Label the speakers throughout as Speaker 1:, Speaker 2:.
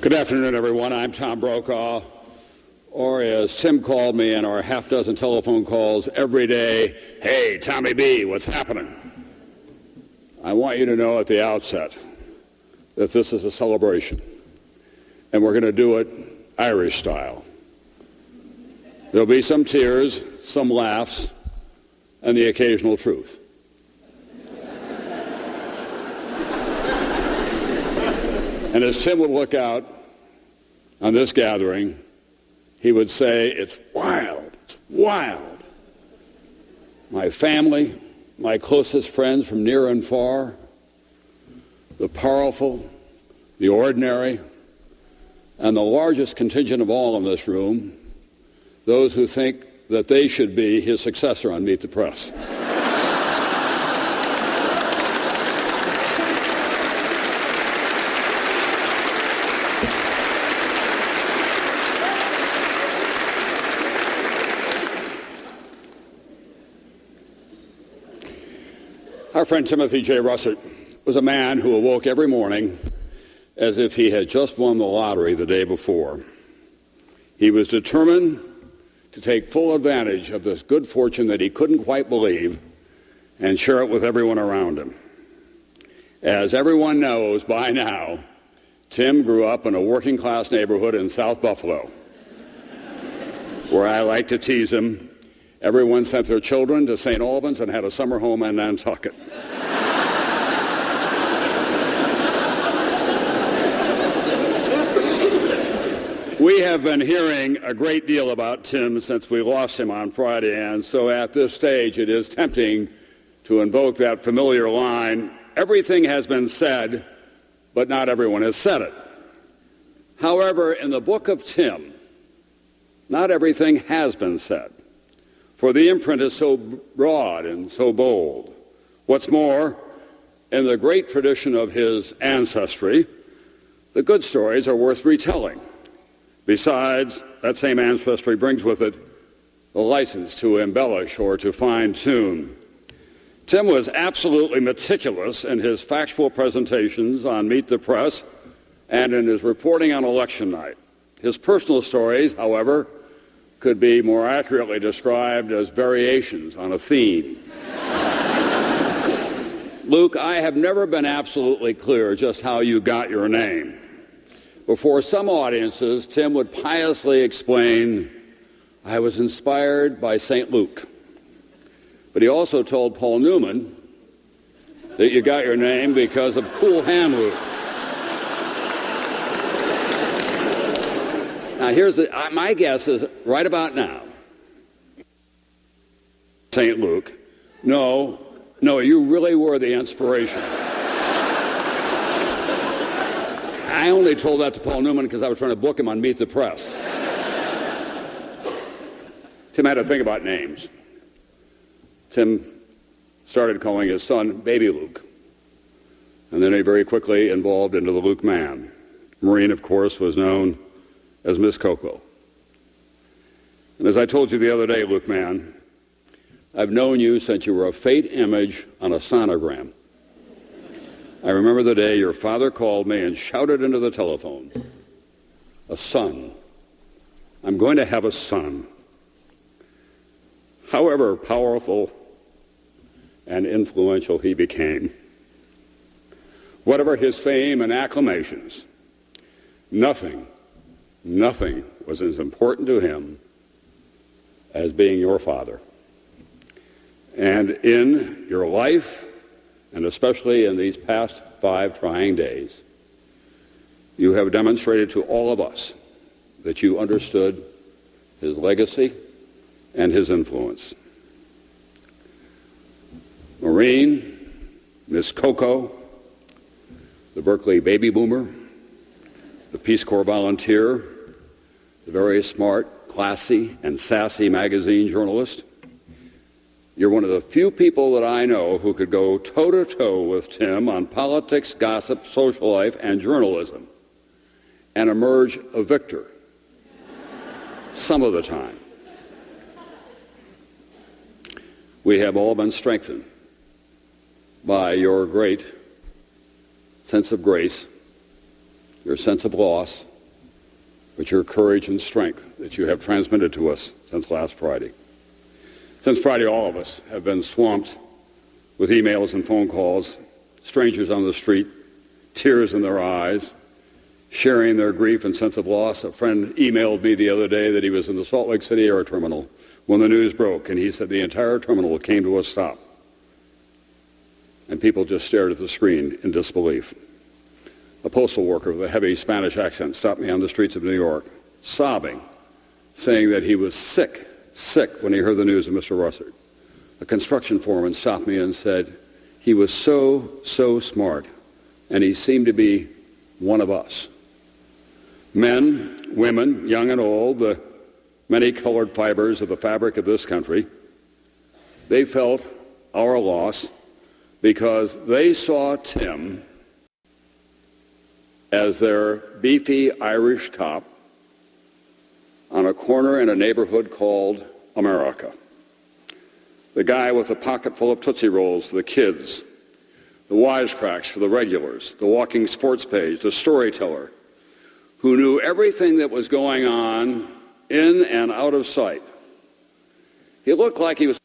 Speaker 1: Good afternoon, everyone. I'm Tom Brokaw, or as Tim called me in our half-dozen telephone calls every day, "Hey, Tommy B, what's happening?" I want you to know at the outset that this is a celebration, and we're going to do it Irish style. There'll be some tears, some laughs, and the occasional truth. And as Tim would look out on this gathering, he would say, "It's wild, it's wild." My family, my closest friends from near and far, the powerful, the ordinary, and the largest contingent of all in this room, those who think that they should be his successor on Meet the Press. Our friend Timothy J. Russert was a man who awoke every morning as if he had just won the lottery the day before. He was determined to take full advantage of this good fortune that he couldn't quite believe and share it with everyone around him. As everyone knows by now, Tim grew up in a working-class neighborhood in South Buffalo, where I like to tease him. Everyone sent their children to St. Albans and had a summer home in Nantucket. We have been hearing a great deal about Tim since we lost him on Friday, and so at this stage it is tempting to invoke that familiar line, "Everything has been said, but not everyone has said it." However, in the book of Tim, not everything has been said, for the imprint is so broad and so bold. What's more, in the great tradition of his ancestry, the good stories are worth retelling. Besides, that same ancestry brings with it the license to embellish or to fine-tune. Tim was absolutely meticulous in his factual presentations on Meet the Press and in his reporting on election night. His personal stories, however, could be more accurately described as variations on a theme. Luke, I have never been absolutely clear just how you got your name. Before some audiences, Tim would piously explain, "I was inspired by St. Luke." But he also told Paul Newman that you got your name because of Cool Hand Luke. Now, my guess is right about now, St. Luke, no, you really were the inspiration. I only told that to Paul Newman because I was trying to book him on Meet the Press. Tim had to think about names. Tim started calling his son Baby Luke, and then he very quickly evolved into the Luke Man. Maureen, of course, was known as Miss Coco. And as I told you the other day, Luke Man, I've known you since you were a faint image on a sonogram. I remember the day your father called me and shouted into the telephone, "A son. I'm going to have a son." However powerful and influential he became, whatever his fame and acclamations, nothing was as important to him as being your father. And in your life, and especially in these past 5 trying days, you have demonstrated to all of us that you understood his legacy and his influence. Maureen, Miss Coco, the Berkeley baby boomer, the Peace Corps volunteer, the very smart, classy, and sassy magazine journalist. You're one of the few people that I know who could go toe-to-toe with Tim on politics, gossip, social life, and journalism and emerge a victor some of the time. We have all been strengthened by your great sense of grace, your sense of loss, but your courage and strength that you have transmitted to us since last Friday. Since Friday, all of us have been swamped with emails and phone calls, strangers on the street, tears in their eyes, sharing their grief and sense of loss. A friend emailed me the other day that he was in the Salt Lake City Air Terminal when the news broke, and he said the entire terminal came to a stop, and people just stared at the screen in disbelief. A postal worker with a heavy Spanish accent stopped me on the streets of New York, sobbing, saying that he was sick when he heard the news of Mr. Russert. A construction foreman stopped me and said he was so smart, and he seemed to be one of us. Men, women, young and old, the many colored fibers of the fabric of this country, they felt our loss because they saw Tim as their beefy Irish cop on a corner in a neighborhood called America. The guy with a pocket full of Tootsie Rolls for the kids, the wisecracks for the regulars, the walking sports page, the storyteller, who knew everything that was going on in and out of sight. He looked like he was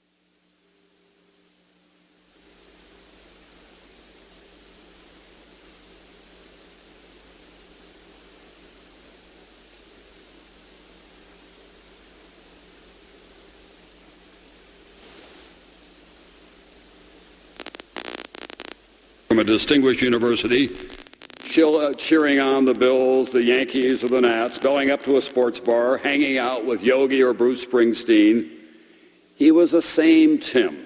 Speaker 1: from a distinguished university, cheering on the Bills, the Yankees, or the Nats, going up to a sports bar, hanging out with Yogi or Bruce Springsteen. He was the same Tim.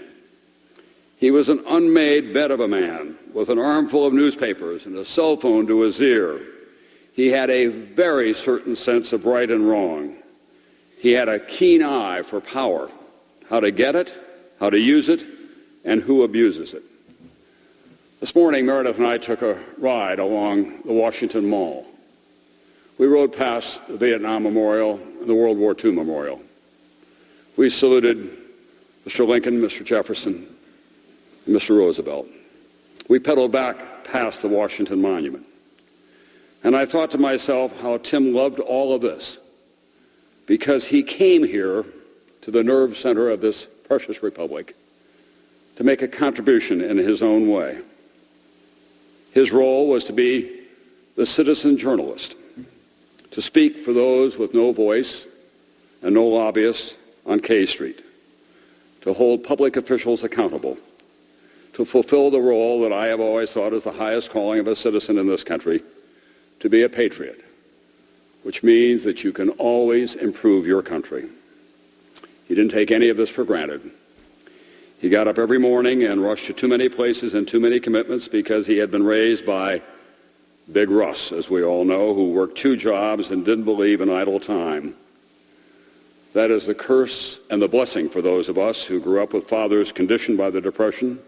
Speaker 1: He was an unmade bed of a man with an armful of newspapers and a cell phone to his ear. He had a very certain sense of right and wrong. He had a keen eye for power, how to get it, how to use it, and who abuses it. This morning, Meredith and I took a ride along the Washington Mall. We rode past the Vietnam Memorial and the World War II Memorial. We saluted Mr. Lincoln, Mr. Jefferson, and Mr. Roosevelt. We pedaled back past the Washington Monument. And I thought to myself how Tim loved all of this because he came here to the nerve center of this precious republic to make a contribution in his own way. His role was to be the citizen journalist, to speak for those with no voice and no lobbyists on K Street, to hold public officials accountable, to fulfill the role that I have always thought is the highest calling of a citizen in this country, to be a patriot, which means that you can always improve your country. He didn't take any of this for granted. He got up every morning and rushed to too many places and too many commitments because he had been raised by Big Russ, as we all know, who worked 2 jobs and didn't believe in idle time. That is the curse and the blessing for those of us who grew up with fathers conditioned by the Depression,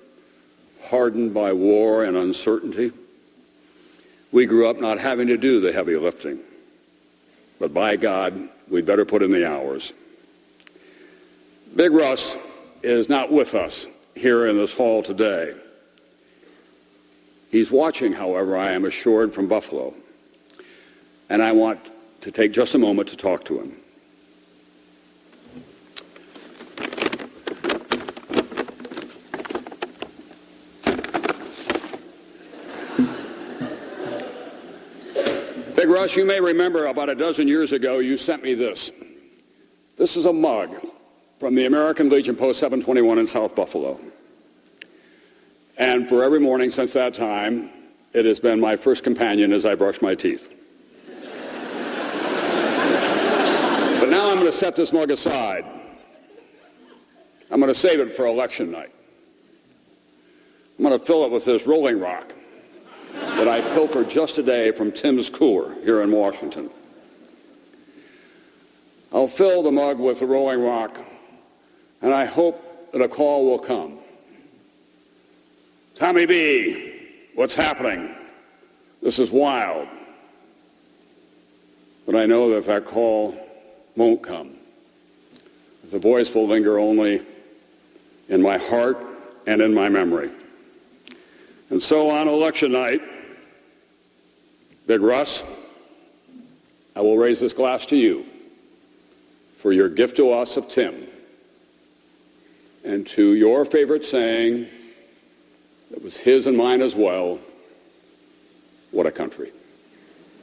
Speaker 1: hardened by war and uncertainty. We grew up not having to do the heavy lifting, but by God, we'd better put in the hours. Big Russ is not with us here in this hall today. He's watching, however, I am assured, from Buffalo, and I want to take just a moment to talk to him. Big Russ, you may remember about a dozen years ago you sent me this. This is a mug from the American Legion Post 721 in South Buffalo. And for every morning since that time, it has been my first companion as I brush my teeth. But now I'm going to set this mug aside. I'm going to save it for election night. I'm going to fill it with this Rolling Rock that I pilfered just today from Tim's cooler here in Washington. I'll fill the mug with the Rolling Rock, and I hope that a call will come. Tommy B., what's happening? This is wild. But I know that that call won't come. The voice will linger only in my heart and in my memory. And so on election night, Big Russ, I will raise this glass to you for your gift to us of Tim and to your favorite saying that was his and mine as well, what a country.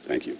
Speaker 1: Thank you.